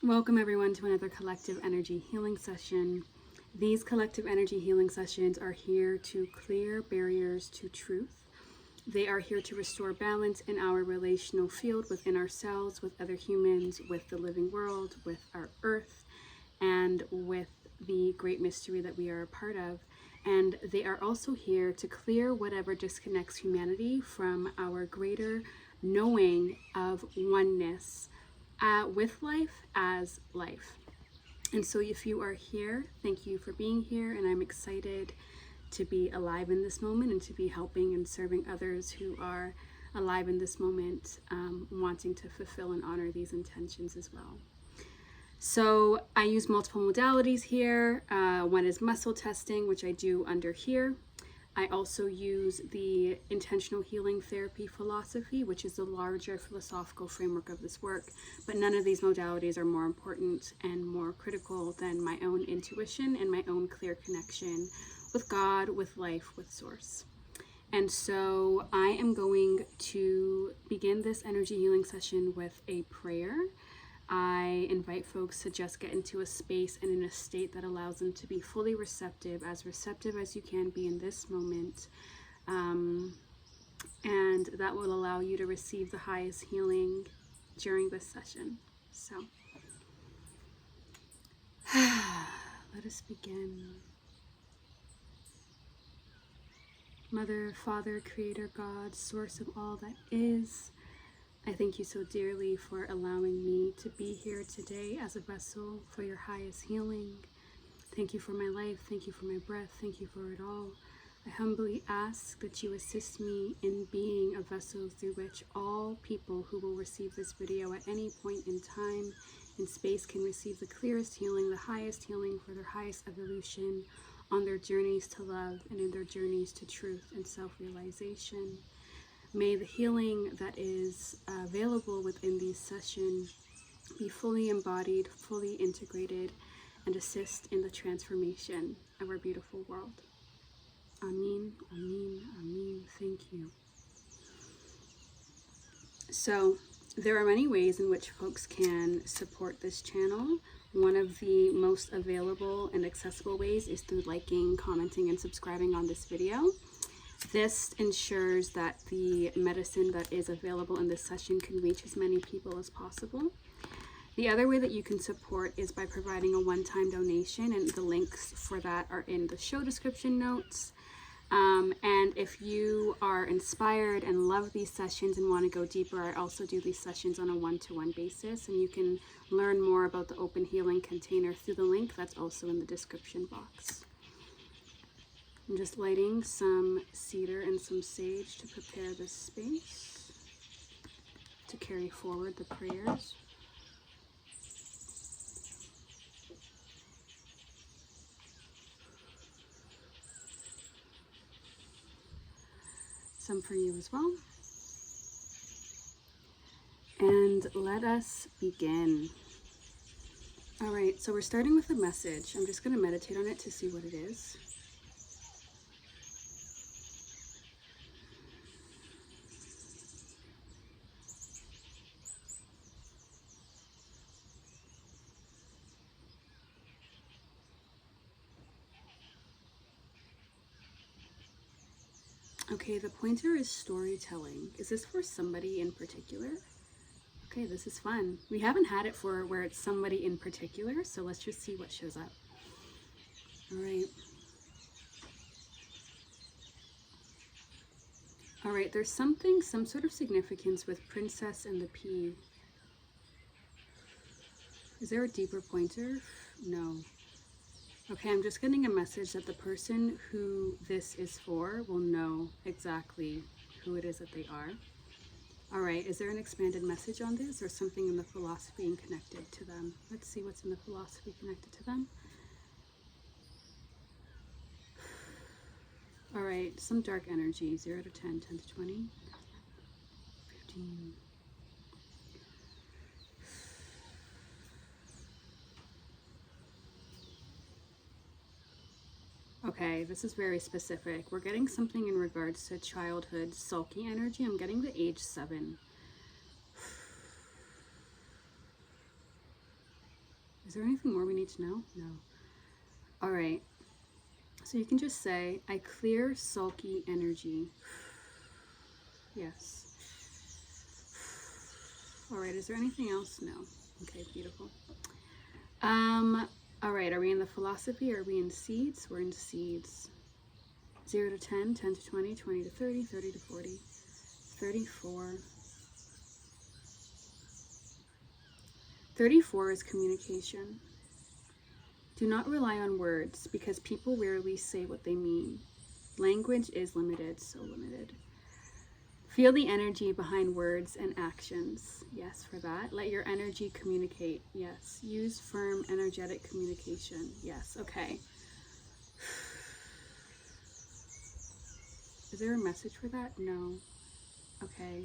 Welcome everyone to another collective energy healing session. These collective energy healing sessions are here to clear barriers to truth. They are here to restore balance in our relational field within ourselves, with other humans, with the living world, with our earth, and with the great mystery that we are a part of. And they are also here to clear whatever disconnects humanity from our greater knowing of oneness with life as life. And so if you are here, thank you for being here, and I'm excited to be alive in this moment and to be helping and serving others who are alive in this moment, wanting to fulfill and honor these intentions as well. So I use multiple modalities here. One is muscle testing, which I do under here. I also use the intentional healing therapy philosophy, which is the larger philosophical framework of this work, but none of these modalities are more important and more critical than my own intuition and my own clear connection with God, with life, with Source. And so I am going to begin this energy healing session with a prayer. I invite folks to just get into a space and in a state that allows them to be fully receptive as you can be in this moment. And that will allow you to receive the highest healing during this session. So, let us begin. Mother, Father, Creator, God, Source of all that is, I thank you so dearly for allowing me to be here today as a vessel for your highest healing. Thank you for my life. Thank you for my breath. Thank you for it all. I humbly ask that you assist me in being a vessel through which all people who will receive this video at any point in time and space can receive the clearest healing, the highest healing for their highest evolution on their journeys to love and in their journeys to truth and self-realization. May the healing that is available within these sessions be fully embodied, fully integrated, and assist in the transformation of our beautiful world. Amen, amen, amen. Thank you. So, there are many ways in which folks can support this channel. One of the most available and accessible ways is through liking, commenting, and subscribing on this video. This ensures that the medicine that is available in this session can reach as many people as possible. The other way that you can support is by providing a one-time donation, and the links for that are in the show description notes. And if you are inspired and love these sessions and want to go deeper, I also do these sessions on a one-to-one basis, and you can learn more about the open healing container through the link that's also in the description box. I'm just lighting some cedar and some sage to prepare this space to carry forward the prayers. Some for you as well. And let us begin. All right, so we're starting with a message. I'm just going to meditate on it to see what it is. Okay, the pointer is storytelling. Is this for somebody in particular? Okay, this is fun. We haven't had it for where it's somebody in particular, so let's just see what shows up. All right. All right, there's some sort of significance with Princess and the Pea. Is there a deeper pointer? No. Okay, I'm just getting a message that the person who this is for will know exactly who it is that they are. All right, is there an expanded message on this or something in the philosophy and connected to them? Let's see what's in the philosophy connected to them. All right, some dark energy, 0 to 10, 10 to 20, 15. Okay, this is very specific. We're getting something in regards to childhood sulky energy. I'm getting the age 7. Is there anything more we need to know? No. All right. So you can just say, I clear sulky energy. Yes. All right. Is there anything else? No. Okay, beautiful. All right. Are we in the philosophy? Are we in seeds? We're in seeds. 0 to 10, 10 to 20, 20 to 30, 30 to 40, 34. 34 is communication. Do not rely on words because people rarely say what they mean. Language is limited, so limited. Feel the energy behind words and actions. Yes, for that. Let your energy communicate. Yes. Use firm, energetic communication. Yes. Okay. Is there a message for that? No. Okay.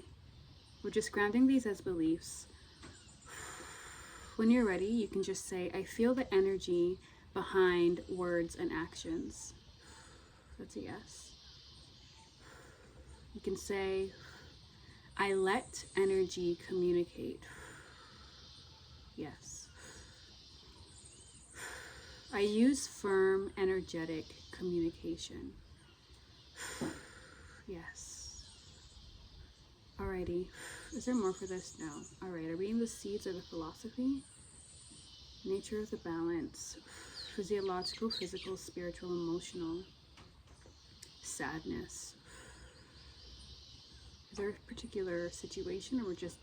We're just grounding these as beliefs. When you're ready, you can just say, I feel the energy behind words and actions. That's a yes. You can say, I let energy communicate. Yes. I use firm, energetic communication. Yes. Alrighty. Is there more for this? No. Alright, are we in the seeds or the philosophy? Nature of the balance. Physiological, physical, spiritual, emotional. Sadness. Is there a particular situation, or we're just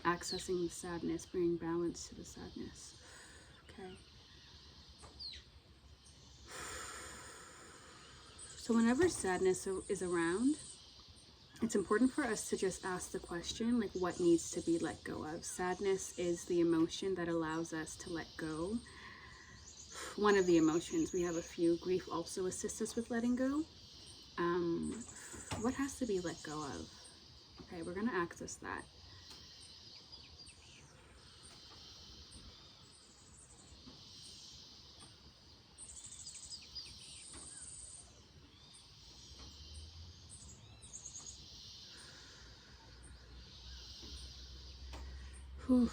accessing the sadness, bringing balance to the sadness? Okay. So whenever sadness is around, it's important for us to just ask the question, like, what needs to be let go of? Sadness is the emotion that allows us to let go. One of the emotions, we have a few. Grief also assists us with letting go. What has to be let go of? Okay, we're going to access that. Whew.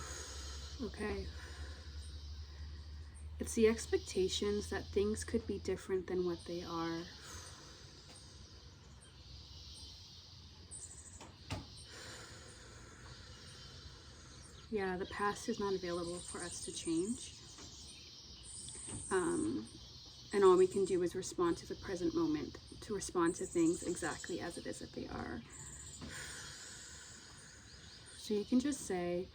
Okay. It's the expectations that things could be different than what they are. Yeah, the past is not available for us to change. And all we can do is respond to the present moment, to respond to things exactly as it is that they are. So you can just say,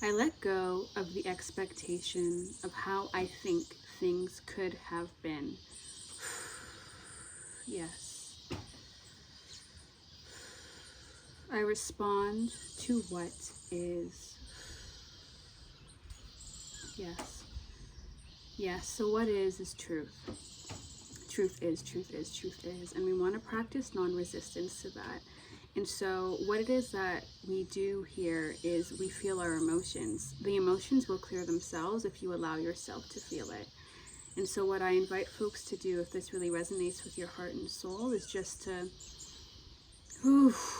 I let go of the expectation of how I think things could have been. Yes. I respond to what is. Yes. Yes, so what is truth. Truth is, truth is, truth is. And we want to practice non-resistance to that. And so what it is that we do here is we feel our emotions. The emotions will clear themselves if you allow yourself to feel it. And so what I invite folks to do, if this really resonates with your heart and soul, is just to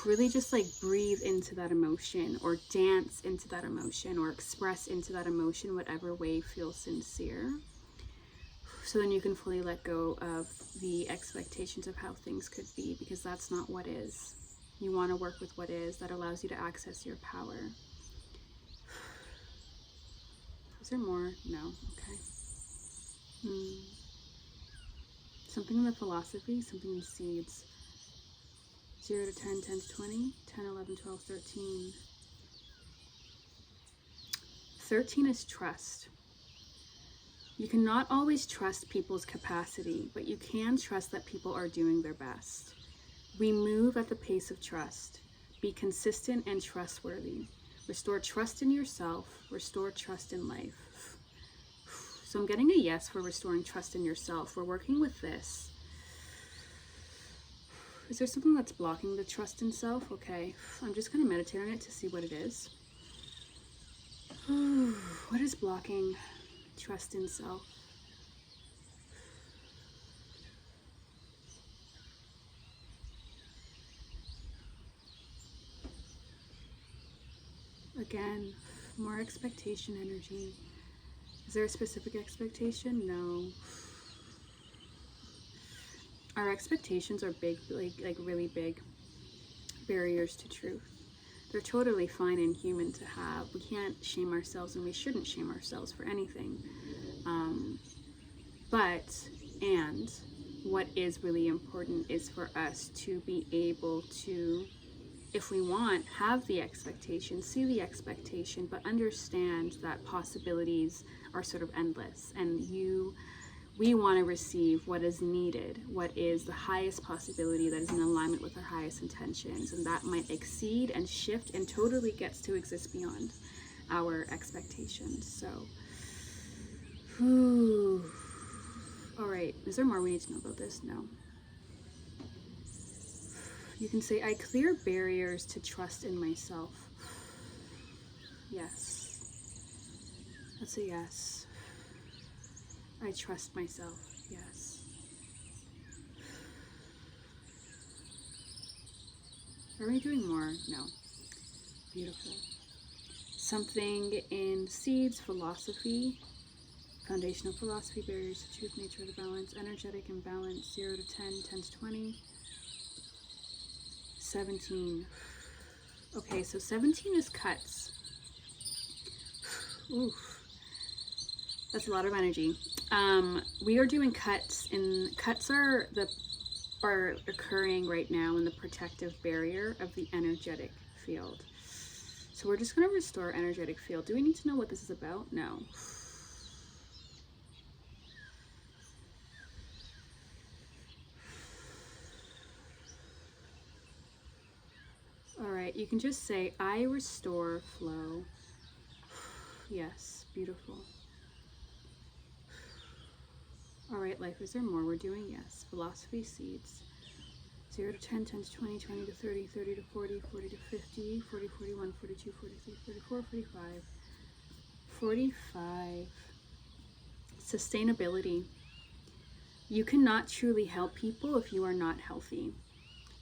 really just like breathe into that emotion, or dance into that emotion, or express into that emotion whatever way feels sincere. So then you can fully let go of the expectations of how things could be, because that's not what is. You want to work with what is, that allows you to access your power. Is there more? No. Okay. Something in the philosophy, something in seeds. 0 to 10, 10 to 20, 10, 11, 12, 13. 13 is trust. You cannot always trust people's capacity, but you can trust that people are doing their best. We move at the pace of trust. Be consistent and trustworthy. Restore trust in yourself. Restore trust in life. So I'm getting a yes for restoring trust in yourself. We're working with this. Is there something that's blocking the trust in self? Okay, I'm just going to meditate on it to see what it is. What is blocking trust in self? again. More expectation energy. Is there a specific expectation? No. Our expectations are big, like really big barriers to truth. They're totally fine and human to have. We can't shame ourselves, and we shouldn't shame ourselves for anything. And what is really important is for us to be able to, if we want, have the expectation, see the expectation, but understand that possibilities are sort of endless, and we want to receive what is needed, what is the highest possibility that is in alignment with our highest intentions, and that might exceed and shift and totally gets to exist beyond our expectations. So, all right, is there more we need to know about this? No. You can say, I clear barriers to trust in myself. Yes. That's a yes. I trust myself. Yes. Are we doing more? No. Beautiful. Something in seeds, philosophy, foundational philosophy, barriers to truth, nature of the balance, energetic imbalance, 0 to 10, 10 to 20, 17. Okay, so 17 is cuts. Oof. That's a lot of energy. We are doing cuts, and cuts are occurring right now in the protective barrier of the energetic field. So we're just going to restore energetic field. Do we need to know what this is about? No. All right, you can just say, I restore flow. Yes, beautiful. All right, life, is there more? We're doing yes. Philosophy seeds. 0 to 10, 10 to 20, 20 to 30, 30 to 40, 40 to 50, 40, 41, 42, 43, 44, 45, 45. Sustainability. You cannot truly help people if you are not healthy.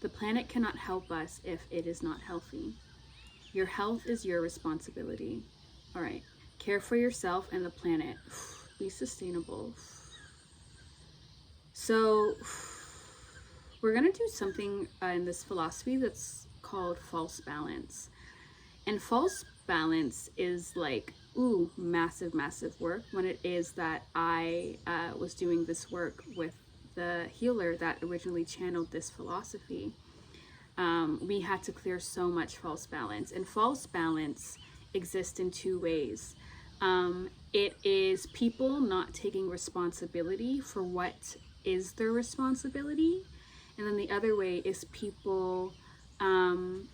The planet cannot help us if it is not healthy. Your health is your responsibility. All right, care for yourself and the planet. Be sustainable. So we're going to do something in this philosophy that's called false balance. And false balance is like, massive, massive work, when it is that I was doing this work with the healer that originally channeled this philosophy. We had to clear so much false balance. And false balance exists in two ways. It is people not taking responsibility for what is their responsibility, and then the other way is people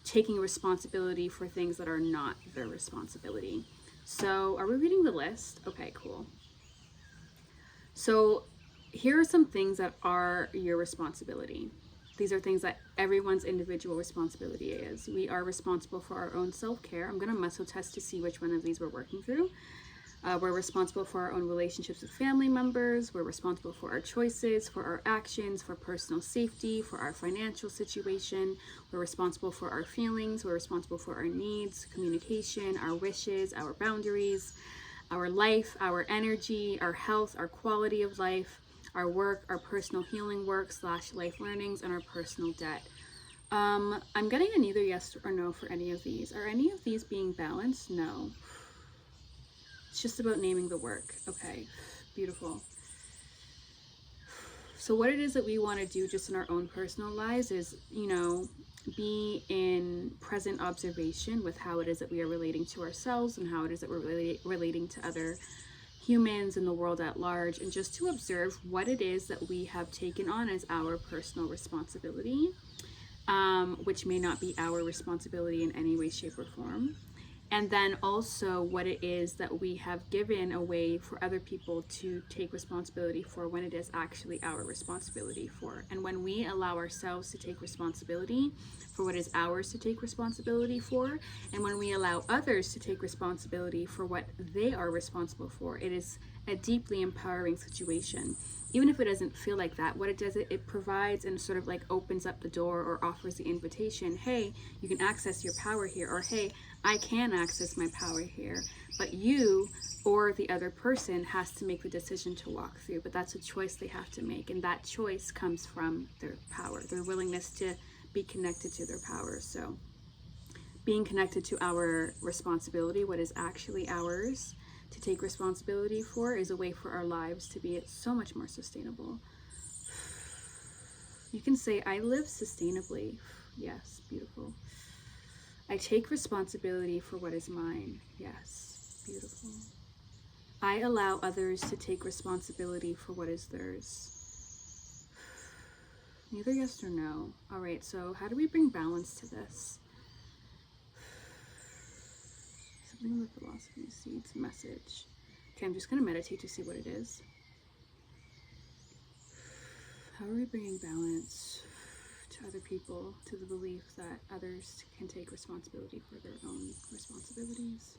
taking responsibility for things that are not their responsibility. So are we reading the list? Okay, cool. So here are some things that are your responsibility. These are things that everyone's individual responsibility is. We are responsible for our own self-care. I'm going to muscle test to see which one of these we're working through. We're responsible for our own relationships with family members. We're responsible for our choices, for our actions, for personal safety, for our financial situation. We're responsible for our feelings. We're responsible for our needs, communication, our wishes, our boundaries, our life, our energy, our health, our quality of life, our work, our personal healing work / life learnings, and our personal debt. I'm getting an either yes or no for any of these. Are any of these being balanced? No. It's just about naming the work. Okay, beautiful. So what it is that we want to do just in our own personal lives is, be in present observation with how it is that we are relating to ourselves and how it is that we're relating to other humans in the world at large, and just to observe what it is that we have taken on as our personal responsibility, which may not be our responsibility in any way, shape, or form. And then also what it is that we have given away for other people to take responsibility for when it is actually our responsibility for. And when we allow ourselves to take responsibility for what is ours to take responsibility for, and when we allow others to take responsibility for what they are responsible for, it is a deeply empowering situation. Even if it doesn't feel like that, what it does, it provides and sort of like opens up the door or offers the invitation. Hey, you can access your power here, or hey, I can access my power here. But you or the other person has to make the decision to walk through. But that's a choice they have to make. And that choice comes from their power, their willingness to be connected to their power. So being connected to our responsibility, what is actually ours to take responsibility for, is a way for our lives to be so much more sustainable. You can say, I live sustainably. Yes, beautiful. I take responsibility for what is mine. Yes, beautiful. I allow others to take responsibility for what is theirs. Neither yes nor no. All right, so how do we bring balance to this? Something in the philosophy seeds message. Okay, I'm just going to meditate to see what it is. How are we bringing balance to other people, to the belief that others can take responsibility for their own responsibilities?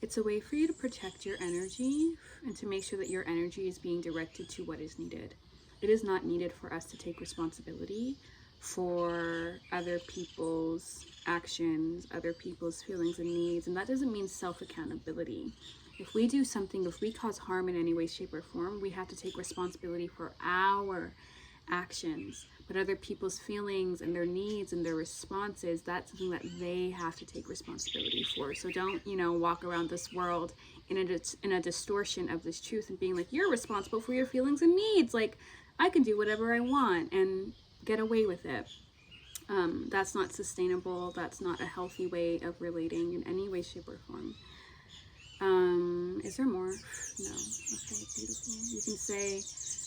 It's a way for you to protect your energy and to make sure that your energy is being directed to what is needed. It is not needed for us to take responsibility for other people's actions, other people's feelings and needs. And that doesn't mean self-accountability. If we do something, if we cause harm in any way, shape, or form, we have to take responsibility for our actions. But other people's feelings and their needs and their responses, that's something that they have to take responsibility for. So don't, walk around this world in a distortion of this truth and being like, you're responsible for your feelings and needs. Like, I can do whatever I want and get away with it. That's not sustainable. That's not a healthy way of relating in any way, shape, or form. Is there more? No. Okay, beautiful. You can say,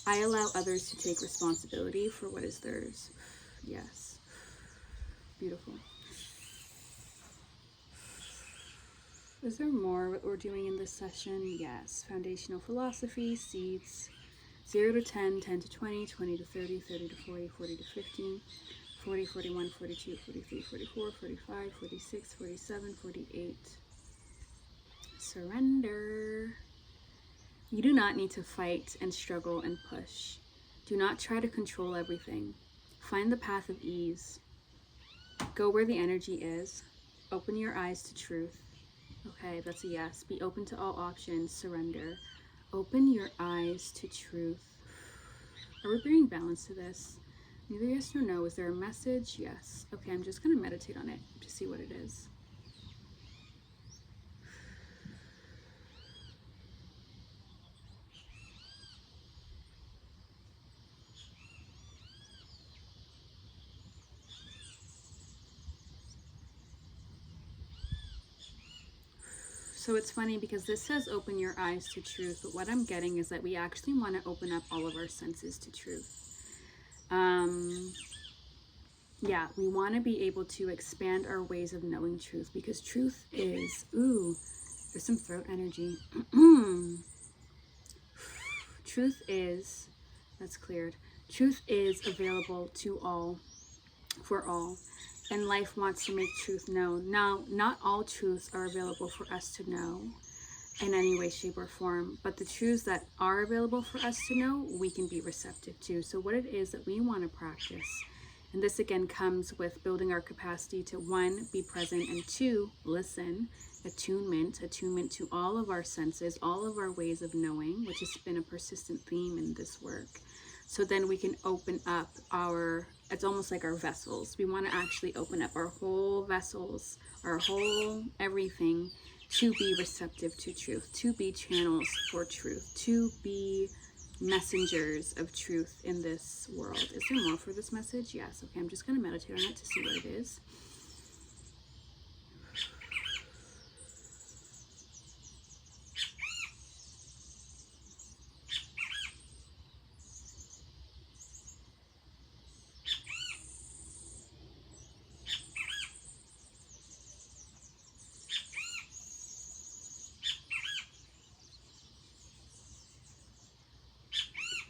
I allow others to take responsibility for what is theirs. Yes. Beautiful. Is there more what we're doing in this session? Yes. Foundational philosophy, seeds, 0 to 10, 10 to 20, 20 to 30, 30 to 40, 40 to 50, 40, 41, 42, 43, 44, 45, 46, 47, 48. Surrender. You do not need to fight and struggle and push. Do not try to control everything. Find the path of ease. Go where the energy is. Open your eyes to truth. Okay, that's a yes. Be open to all options. Surrender. Open your eyes to truth. Are we bringing balance to this? Neither yes nor no. Is there a message? Yes. Okay, I'm just going to meditate on it to see what it is. So it's funny because this says open your eyes to truth, but what I'm getting is that we actually want to open up all of our senses to truth. Yeah, we want to be able to expand our ways of knowing truth, because truth is, there's some throat energy. Truth is, that's cleared. Truth is available to all, for all. And life wants to make truth known. Now, not all truths are available for us to know in any way, shape, or form, but the truths that are available for us to know, we can be receptive to. So what it is that we want to practice, and this again comes with building our capacity to 1, be present, and 2, listen, attunement to all of our senses, all of our ways of knowing, which has been a persistent theme in this work. So then we can open up it's almost like our vessels. We want to actually open up our whole vessels, our whole everything, to be receptive to truth, to be channels for truth, to be messengers of truth in this world. Is there more for this message? Yes. Okay, I'm just going to meditate on it to see what it is.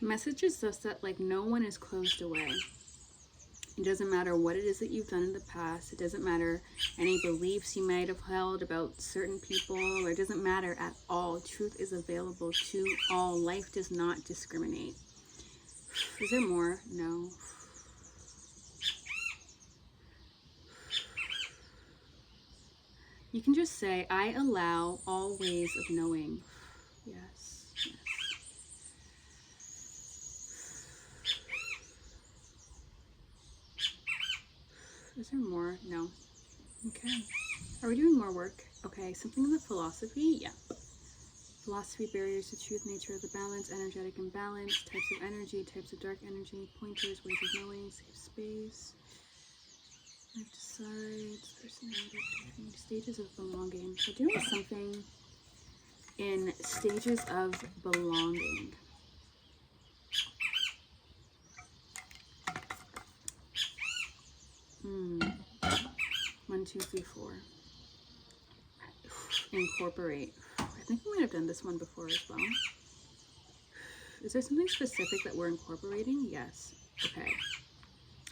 Message is just that, like, no one is closed away. It doesn't matter what it is that you've done in the past. It doesn't matter any beliefs you might have held about certain people, or it doesn't matter at all. Truth is available to all. Life does not discriminate. Is there more? No. You can just say, I allow all ways of knowing. Yes. Yes. Is there more? No. Okay. Are we doing more work? Okay, something in the philosophy? Yeah. Philosophy, barriers to truth, nature of the balance, energetic imbalance, types of energy, types of dark energy, pointers, ways of knowing, safe space, life decides, personality, stages of belonging. We're doing something in stages of belonging. One, two, three, four. Incorporate. I think we might have done this one before as well. Is there something specific that we're incorporating? Yes. Okay.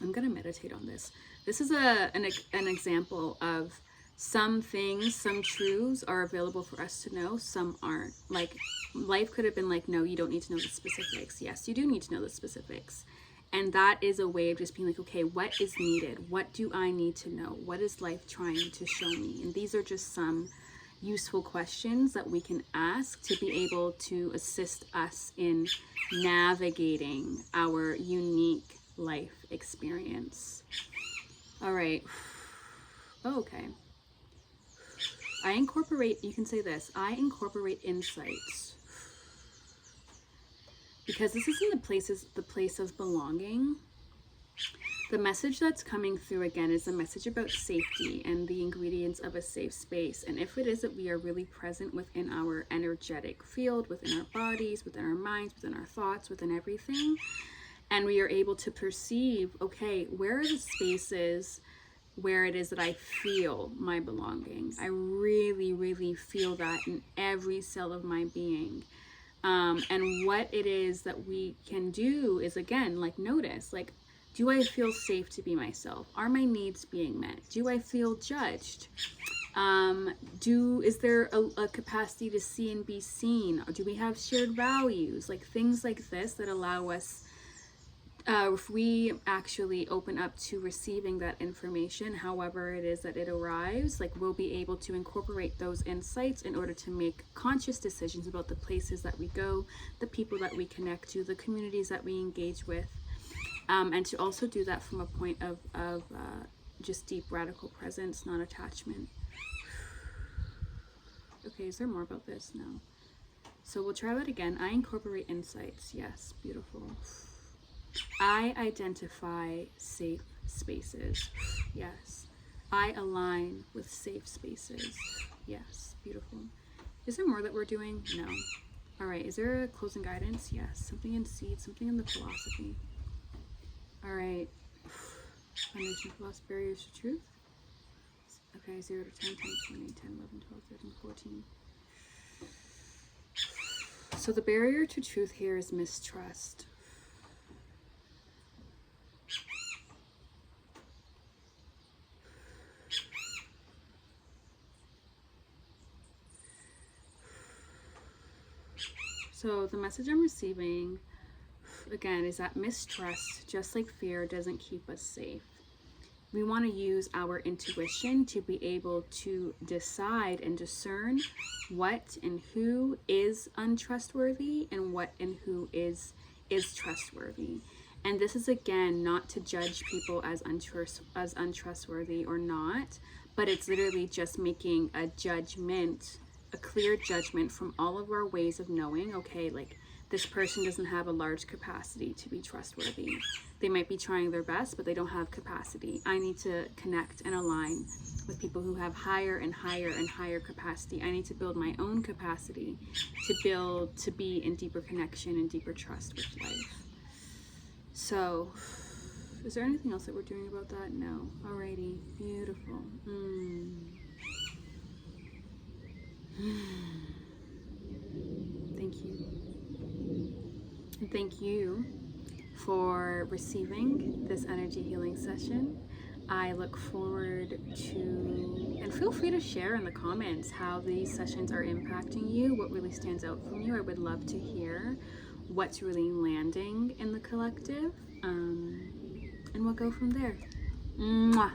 I'm going to meditate on this. This is an example of some things, some truths are available for us to know, some aren't. Like, life could have been like, no, you don't need to know the specifics. Yes, you do need to know the specifics. And that is a way of just being like, okay, what is needed? What do I need to know? What is life trying to show me? And these are just some useful questions that we can ask to be able to assist us in navigating our unique life experience. All right. Oh, okay. I incorporate, you can say this, I incorporate insights. Because this is in the place of belonging. The message that's coming through again is a message about safety and the ingredients of a safe space. And if it is that we are really present within our energetic field, within our bodies, within our minds, within our thoughts, within everything, and we are able to perceive, okay, where are the spaces where it is that I feel my belonging? I really, really feel that in every cell of my being. And what it is that we can do is, again, like, notice, like, do I feel safe to be myself? Are my needs being met? Do I feel judged? Is there a capacity to see and be seen? Or do we have shared values? Like, things like this that allow us, if we actually open up to receiving that information, however it is that it arrives, like, we'll be able to incorporate those insights in order to make conscious decisions about the places that we go, the people that we connect to, the communities that we engage with, and to also do that from a point of just deep radical presence, non-attachment. Okay, is there more about this? No. So we'll try that again. I incorporate insights. Yes, beautiful. I identify safe spaces. Yes. I align with safe spaces. Yes, beautiful. Is there more that we're doing? No. All right, is there a closing guidance? Yes. Something in seed, something in the philosophy. All right. Foundation, philosophy, barriers to truth. Okay, 0 to 10, 10 to 20, 10, 11, 12, 13, 14. So the barrier to truth here is mistrust. So the message I'm receiving, again, is that mistrust, just like fear, doesn't keep us safe. We want to use our intuition to be able to decide and discern what and who is untrustworthy and what and who is trustworthy. And this is, again, not to judge people as untrustworthy or not, but it's literally just making a judgment, a clear judgment from all of our ways of knowing, okay, like, this person doesn't have a large capacity to be trustworthy. They might be trying their best, but they don't have capacity. I need to connect and align with people who have higher and higher and higher capacity. I need to build my own capacity to be in deeper connection and deeper trust with life. So, is there anything else that we're doing about that? No. Alrighty. Beautiful. Thank you. And thank you for receiving this energy healing session. I look forward to, and feel free to share in the comments how these sessions are impacting you, what really stands out from you. I would love to hear what's really landing in the collective, and we'll go from there. Mwah.